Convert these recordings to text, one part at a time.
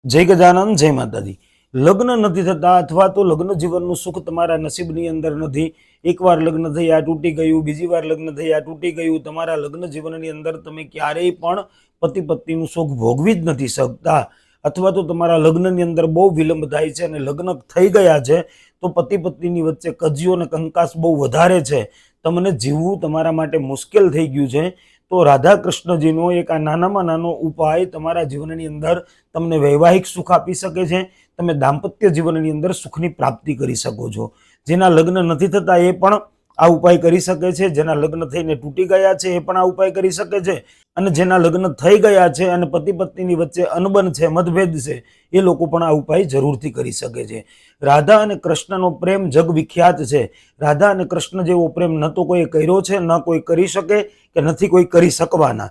जय गजानन जय माताजी। लग्न नहीं थता अथवा तो लग्न जीवन सुख तमारा नसीबनी अंदर नहीं। एक वार लग्न थया तूटी गयुं, बीजी वार लग्न थया तूटी गयुं। तमारा लग्न जीवननी अंदर तमे क्यारेय पण पति पत्नीनुं सुख भोगवी ज नथी शकता अथवा तो तमारा लग्ननी अंदर बहु विलंब थाय छे अने लग्न थई गया छे तो पति पत्नीनी वच्चे कजियो अने कंकास बहु वधारे छे। तमने जीवવું तमारा माटे मुश्केल थई गयुं छे। तो राधा कृष्णजीनो एक आ नानामां नानो उपाय तमारा जीवननी अंदर तमने वैवाहिक सुख आपी शके छे। तमे दाम्पत्य जीवननी अंदर सुखनी प्राप्ति करी शको छो। जेना लग्न नथी थता ए पण आ उपाय करी शके छे। जेना लग्न थईने तूटी गया छे ए पण आ उपाय करी शके छे। अने जेना लग्न थई गया छे अने पति पत्नीनी वच्चे अनबन छे, मतभेद छे, ए लोको पण आ उपाय जरूरथी करी शके छे। राधा अने कृष्णनो प्रेम जग विख्यात छे। राधा अने कृष्ण जेवो प्रेम न तो कोई कर्यो छे, न कोई करी शके के नथी कोई करी शकवाना।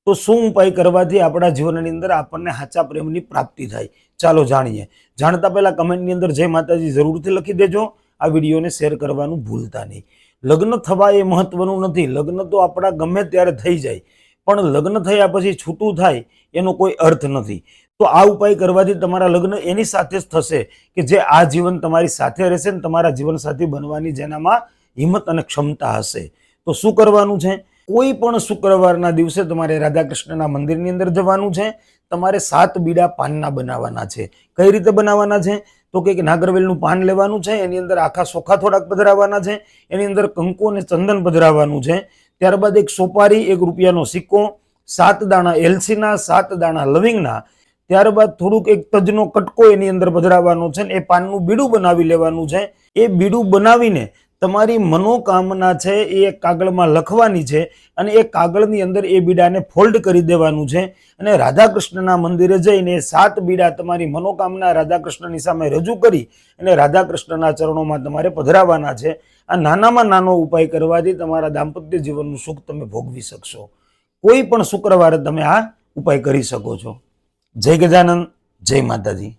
तो शुं उपाय करवाथी आपणा जीवननी अंदर आपणने साचा प्रेमनी प्राप्ति थाय, चालो जाणीए। जाणता पहेला कमेंटनी अंदर जय माताजी जरूरथी लखी देजो। आ विडियोने शेर करवानुं भूलता नहीं। लग्न थवा ए महत्वनुं नथी। लग्न तो आपणा गमे त्यारे थई जाय, पण लग्न थया पछी छूटुं थाय एनो कोई अर्थ नथी। तो आ उपाय करवाथी तमारा लग्न एनी साथे ज थशे के जे आ जीवन तमारी साथे रहेशे ने तमारा जीवनसाथी बनवानी जेनामां हिम्मत अने क्षमता हशे। तो शुं करवानुं छे? कोई पण शुक्रवाરના દિવસે તમારે રાધા કૃષ્ણના મંદિરની અંદર જવાનું છે। તમારે 7 બીડા પાનના બનાવવાના છે। કઈ રીતે બનાવવાના છે? તો કે નાગરવેલનું પાન લેવાનું છે, એની અંદર આખા સોખા થોડાક પધરાવવાના છે, એની અંદર કંકુ અને ચંદન પધરાવવાનું છે। ત્યારબાદ એક સોપારી, 1 રૂપિયાનો સિક્કો, 7 દાણા એલચીના, 7 દાણા લવિંગના, ત્યારબાદ થોડુંક એક તજનો કટકો એની અંદર પધરાવવાનો છે। એ પાનનું બીડું બનાવી લેવાનું છે। એ બીડું બનાવીને તમારી મનોકામના છે એ કાગળમાં લખવાની છે અને એ કાગળની અંદર એ બીડાને ફોલ્ડ કરી દેવાનું છે અને રાધા કૃષ્ણના મંદિરે જઈને 7 બીડા તમારી મનોકામના રાધા કૃષ્ણની સામે રજૂ કરી અને રાધા કૃષ્ણના ચરણોમાં તમારે પધરાવવાના છે। આ નાનામાં નાનો ઉપાય કરવાથી તમારા દાંપત્ય જીવનનું સુખ તમે ભોગવી શકશો। કોઈ પણ શુક્રવારે તમે આ ઉપાય કરી શકો છો। જય ગજાનન, જય માતાજી।